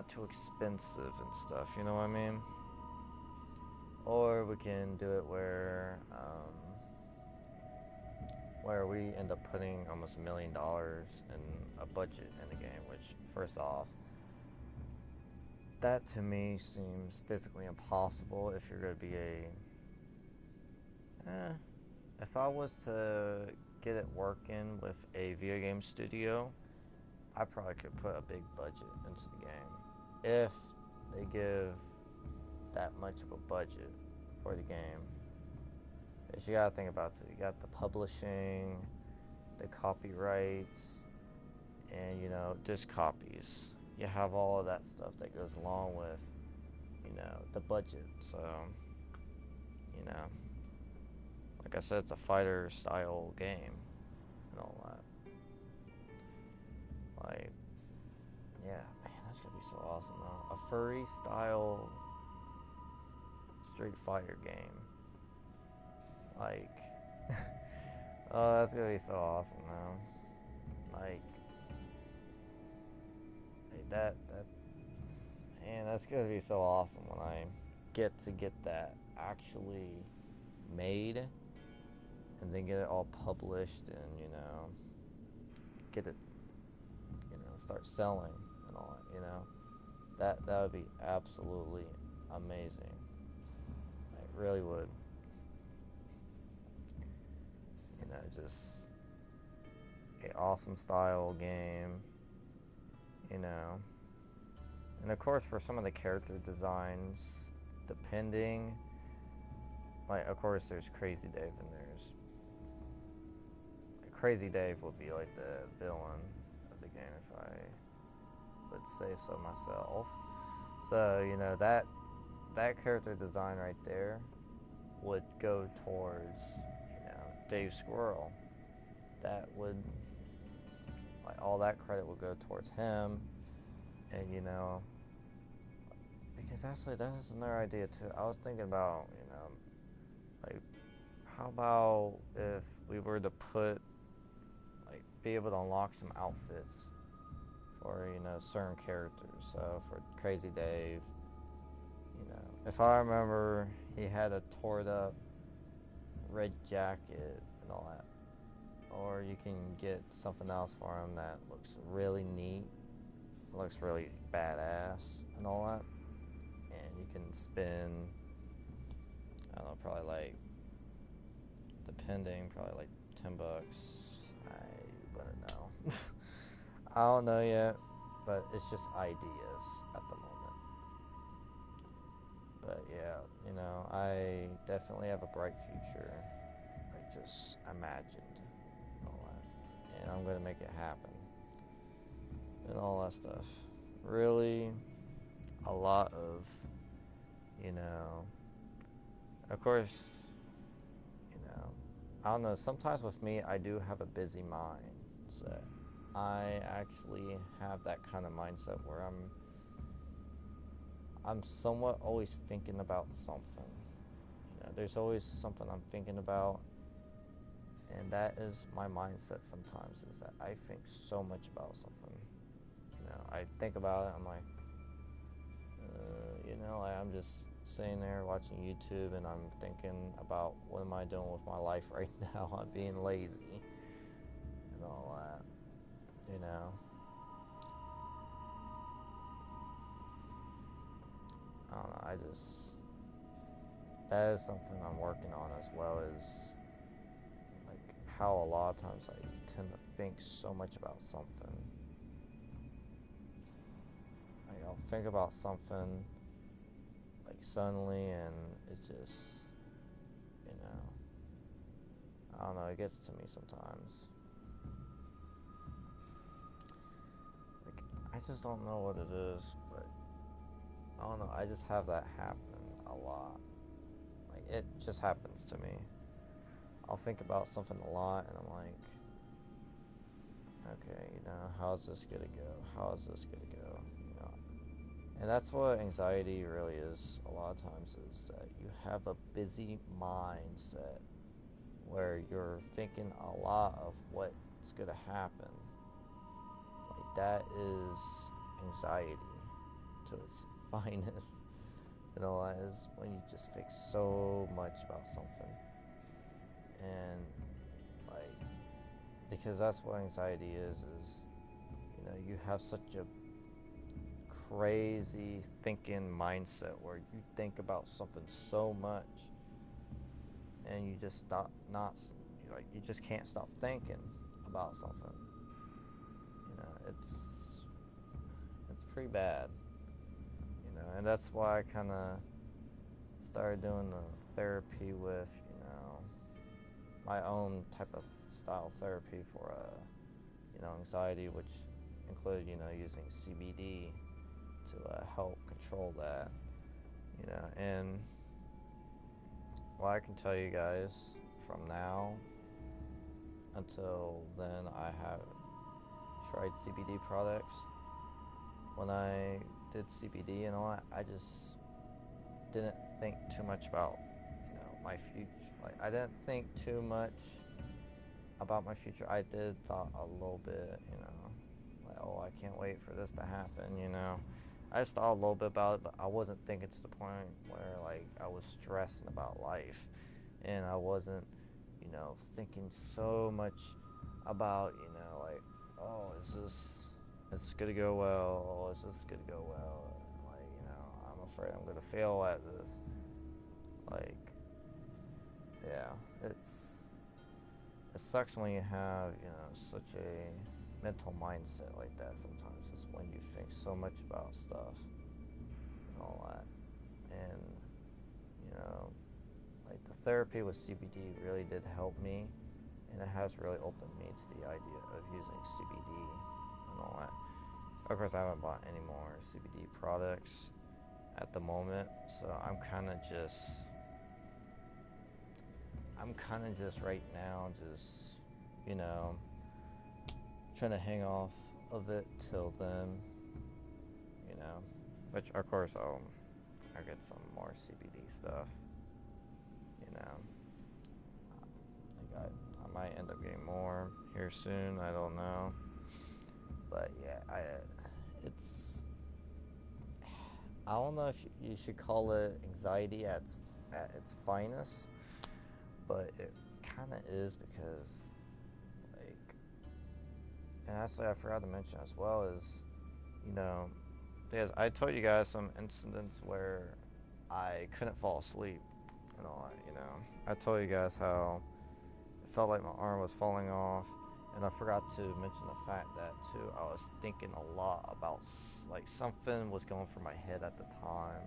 too expensive and stuff. You know what I mean? Or we can do it where we end up putting almost $1 million in a budget in the game. Which, first off, that to me seems physically impossible if you're going to be if I was to get it working with a video game studio, I probably could put a big budget into the game. If they give that much of a budget for the game. Because you gotta think about it. You got the publishing, the copyrights, and, you know, disc copies. You have all of that stuff that goes along with, you know, the budget. So, you know, like I said, it's a fighter style game and all that. Like, yeah, man, that's gonna be so awesome though. A furry style Street Fighter game. Like, oh, that's gonna be so awesome though. Like, man, that's gonna be so awesome when I get that actually made and then get it all published and, you know, get it, you know, start selling and all that, you know. That would be absolutely amazing. It really would. You know, just an awesome style game, you know. And of course, for some of the character designs, depending, like, of course, there's Crazy Dave and Crazy Dave would be like the villain of the game, if I would say so myself. So, you know, that character design right there would go towards, you know, Dave Squirrel. That would, like, all that credit would go towards him. And, you know, because actually that's another idea too. I was thinking about, you know, like, how about if we were to put, like, be able to unlock some outfits for, you know, certain characters. So for Crazy Dave, you know, if I remember, he had a torn up red jacket and all that. Or you can get something else for him that looks really neat, looks really badass and all that. And you can spend, I don't know, probably like, depending, probably like $10. I wouldn't know. I don't know yet, but it's just ideas at the moment. But yeah, you know, I definitely have a bright future. I just imagined and all that. And I'm gonna make it happen. And all that stuff. Really, a lot of, you know, of course, you know, I don't know, sometimes with me, I do have a busy mindset. I actually have that kind of mindset where I'm somewhat always thinking about something. You know, there's always something I'm thinking about, and that is my mindset sometimes, is that I think so much about something. You know, I think about it, I'm like, you know, I'm just sitting there watching YouTube and I'm thinking about what am I doing with my life right now. I'm being lazy and all that, you know. I don't know, that is something I'm working on, as well as like how a lot of times I tend to think so much about something. Like I'll think about something like suddenly and it just, you know, I don't know, it gets to me sometimes. Like, I just don't know what it is, but I don't know, I just have that happen a lot. Like, it just happens to me. I'll think about something a lot and I'm like, okay, you know, how's this gonna go? How's this gonna go? You know, and that's what anxiety really is a lot of times, is that you have a busy mindset where you're thinking a lot of what's gonna happen. Like that is anxiety to its finest. You know, is when you just think so much about something. And like, because that's what anxiety is, you know, you have such a crazy thinking mindset where you think about something so much and you just stop not like you just can't stop thinking about something. You know, it's pretty bad. You know, and that's why I kind of started doing the therapy with, you know, my own type of style therapy for you know, anxiety, which included, you know, using CBD to help control that. You know, and well, I can tell you guys, from now until then, I have tried CBD products. When I did CBD and all that, I just didn't think too much about, you know, my future. Like, I didn't think too much about my future. I did thought a little bit, you know, like, oh, I can't wait for this to happen, you know. I just thought a little bit about it, but I wasn't thinking to the point where, like, I was stressing about life. And I wasn't, you know, thinking so much about, you know, like, oh, is this gonna go well? Oh, is this gonna go well? Like, you know, I'm afraid I'm gonna fail at this. Like, yeah, it sucks when you have, you know, such a mental mindset like that. Sometimes it's when you think so much about stuff and all that. And, you know, like the therapy with CBD really did help me, and it has really opened me to the idea of using CBD and all that. Of course, I haven't bought any more CBD products at the moment, so I'm kind of just right now, just, you know, trying to hang off of it till then, you know, which of course I'll get some more CBD stuff, you know. Like I might end up getting more here soon. I don't know, but yeah, it's I don't know if you should call it anxiety at its finest, but it kind of is because, like, and actually I forgot to mention as well is, you know, because I told you guys some incidents where I couldn't fall asleep and all that, you know. I told you guys how it felt like my arm was falling off, and I forgot to mention the fact that too I was thinking a lot about like something was going through my head at the time,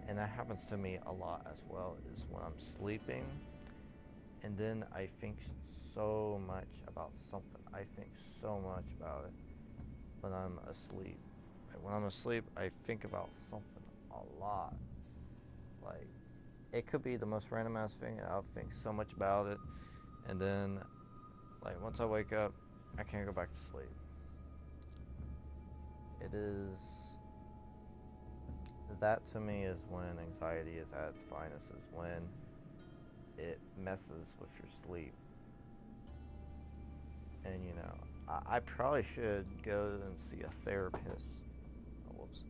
and that happens to me a lot as well. Is when I'm sleeping, and then I think so much about something. I think so much about it when I'm asleep. Like, when I'm asleep, I think about something a lot. Like, it could be the most random ass thing, and I'll think so much about it, and then, like, once I wake up, I can't go back to sleep. It is, that to me is when anxiety is at its finest, is when it messes with your sleep. And, you know, I probably should go and see a therapist. Oh, whoops.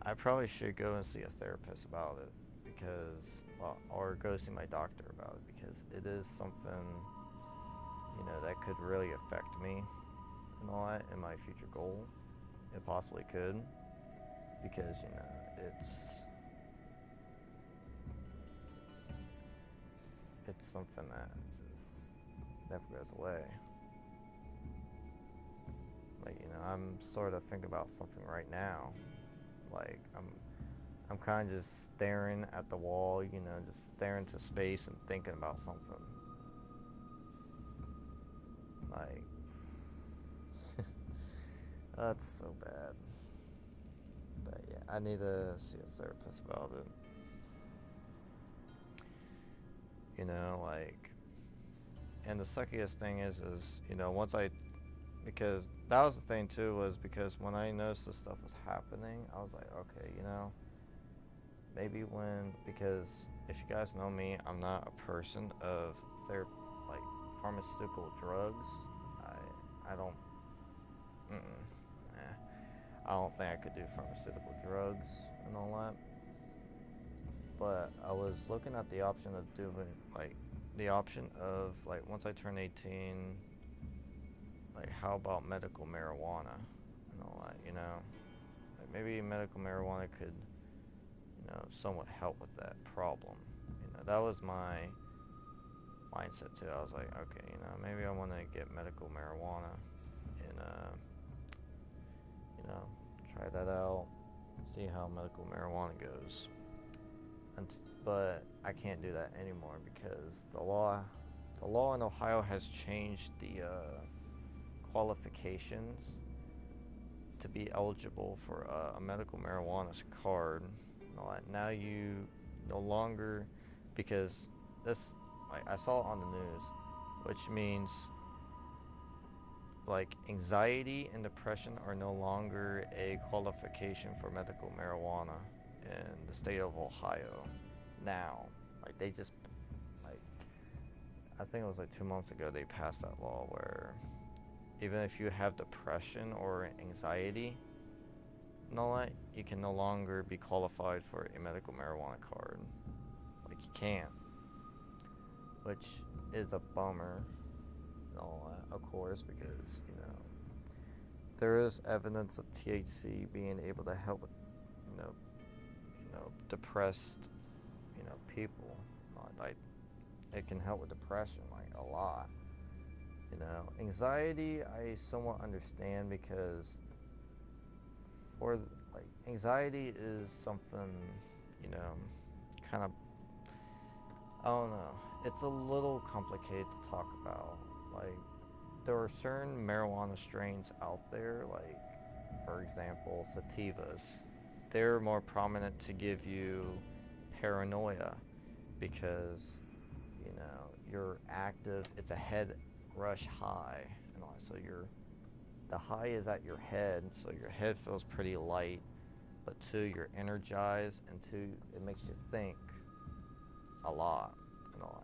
I probably should go and see a therapist about it because, well, or go see my doctor about it because it is something, you know, that could really affect me and all that in my future goal. It possibly could because, you know, it's something that just never goes away. Like, you know, I'm sort of thinking about something right now. Like, I'm kind of just staring at the wall, you know, just staring to space and thinking about something. Like, that's so bad. But yeah, I need to see a therapist about it. You know, like, and the suckiest thing is, you know, because that was the thing too, was because when I noticed this stuff was happening, I was like, okay, you know, because if you guys know me, I'm not a person of like pharmaceutical drugs. I don't, I don't think I could do pharmaceutical drugs and all that. But I was looking at the option of doing, like, once I turn 18, like, how about medical marijuana and all that, you know? Like, maybe medical marijuana could, you know, somewhat help with that problem. You know, that was my mindset too. I was like, okay, you know, maybe I want to get medical marijuana and, you know, try that out, see how medical marijuana goes. And, but I can't do that anymore because the law in Ohio has changed the qualifications to be eligible for a medical marijuana card. Now you no longer, because this, like, I saw it on the news, which means like anxiety and depression are no longer a qualification for medical marijuana in the state of Ohio. Now, like, they just, like, I think it was like 2 months ago they passed that law where even if you have depression or anxiety and all that, you can no longer be qualified for a medical marijuana card. Like, you can't, which is a bummer and all that, of course, because, you know, there is evidence of THC being able to help with, depressed, people. Like, it can help with depression, like, a lot. You know, anxiety, I somewhat understand because like, anxiety is something, you know, kind of, I don't know. It's a little complicated to talk about. Like, there are certain marijuana strains out there, like, for example, sativas. They're more prominent to give you paranoia because, you know, you're active. It's a head rush high, and all, so the high is at your head, so your head feels pretty light, but two, you're energized, and two, it makes you think a lot and all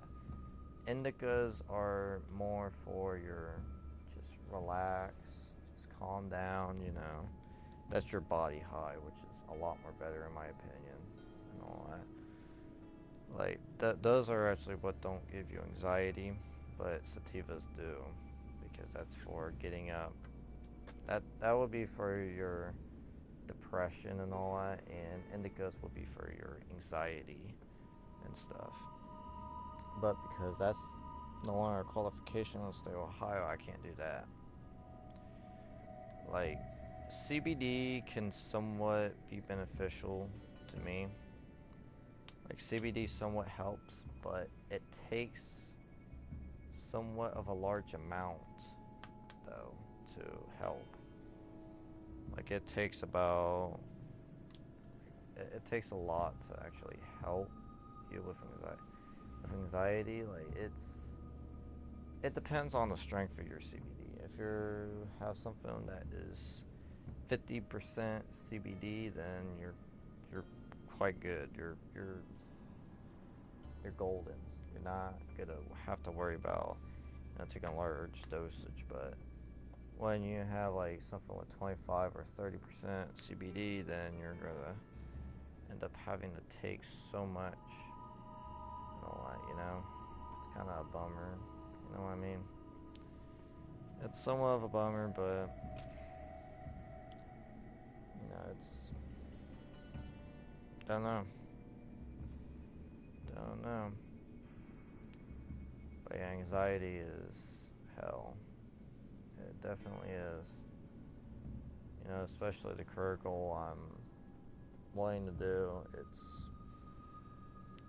that. Indicas are more for your just relax, just calm down, you know. That's your body high, which is a lot more better in my opinion and all that. Like, those are actually what don't give you anxiety, but sativas do, because that's for getting up. That would be for your depression and all that, and indicas will be for your anxiety and stuff. But because that's no longer a qualification in the state of Ohio, I can't do that. Like, CBD can somewhat be beneficial to me. Like, CBD somewhat helps, but it takes somewhat of a large amount, though, to help. Like, it takes about, it takes a lot to actually help you with anxiety. Like, it depends on the strength of your CBD. If you have something that is 50% CBD, then you're quite good. You're golden. You're not gonna have to worry about taking a large dosage. But when you have like something with 25 or 30% CBD, then you're gonna end up having to take so much and all that. It's kind of a bummer. You know what I mean? It's somewhat of a bummer, but it's don't know. Don't know. But yeah, anxiety is hell. It definitely is. Especially the career goal I'm wanting to do.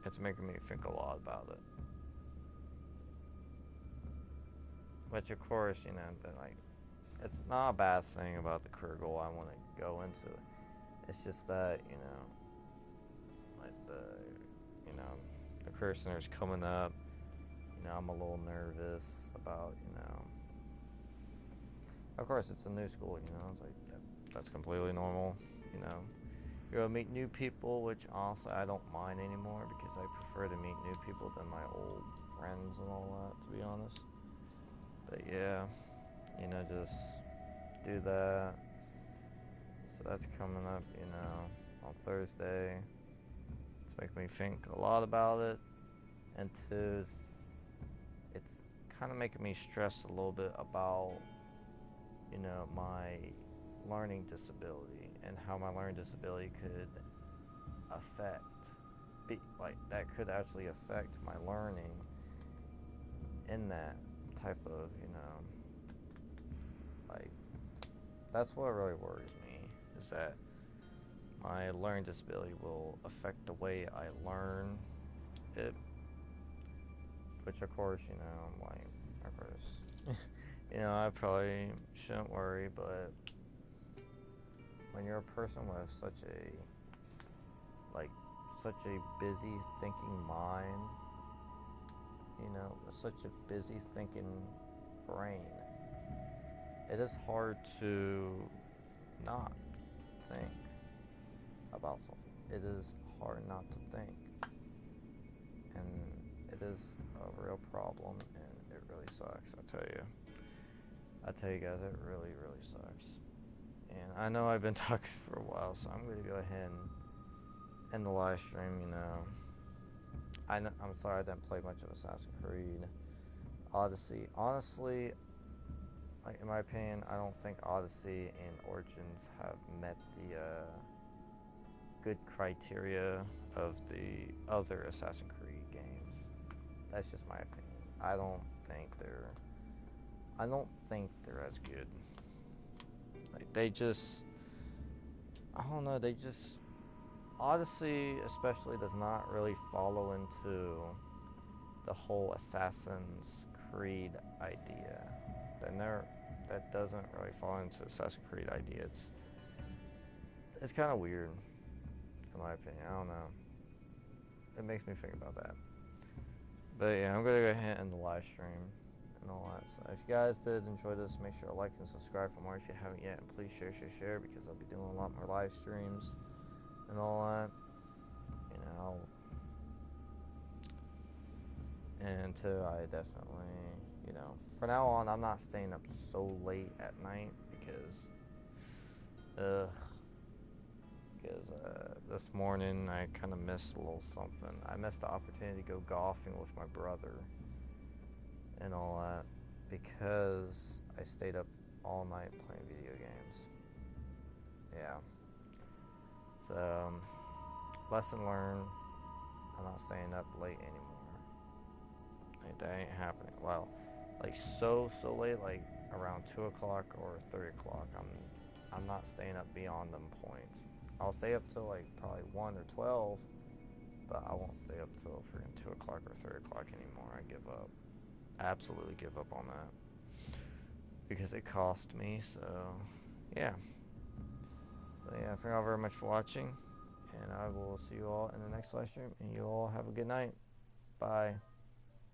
It's making me think a lot about it. Which of course, but like, it's not a bad thing about the career goal I want to go into. It's just that, like the career center's coming up. I'm a little nervous about, of course it's a new school, it's like, that's completely normal, You're gonna meet new people, which honestly I don't mind anymore because I prefer to meet new people than my old friends and all that, to be honest. But yeah, just do that. So that's coming up, on Thursday. It's making me think a lot about it. And two, it's kind of making me stress a little bit about, my learning disability and how my learning disability could affect, that could actually affect my learning in that type of, like, that's what really worries me, is that my learning disability will affect the way I learn it, which of course, I'm like, of course, I probably shouldn't worry, but when you're a person with such a busy thinking mind, with such a busy thinking brain, it is hard to not think about something. It is hard not to think. And it is a real problem, and it really sucks, I tell you guys, it really, really sucks. And I know I've been talking for a while, so I'm going to go ahead and end the live stream, I'm sorry I didn't play much of Assassin's Creed Odyssey. Honestly, like, in my opinion, I don't think Odyssey and Origins have met the good criteria of the other Assassin's Creed games. That's just my opinion. I don't think they're as good. Like, I don't know, Odyssey especially does not really follow into the whole Assassin's Creed idea. That doesn't really fall into Assassin's Creed idea. It's kind of weird, in my opinion. I don't know. It makes me think about that. But yeah, I'm gonna go ahead and end the live stream and all that. So if you guys did enjoy this, make sure to like and subscribe for more if you haven't yet, and please share because I'll be doing a lot more live streams and all that. And two, I definitely, for now on, I'm not staying up so late at night because, because this morning I kind of missed a little something. I missed the opportunity to go golfing with my brother and all that because I stayed up all night playing video games. Yeah. So, lesson learned. I'm not staying up late anymore. Like, that ain't happening. Well, like so late, like around 2 o'clock or 3 o'clock. I'm not staying up beyond them points. I'll stay up till like probably 1 or 12, but I won't stay up till freaking 2 o'clock or 3 o'clock anymore. I give up. I absolutely give up on that because it cost me. So yeah. So yeah, thank you all very much for watching, and I will see you all in the next live stream, and you all have a good night. Bye.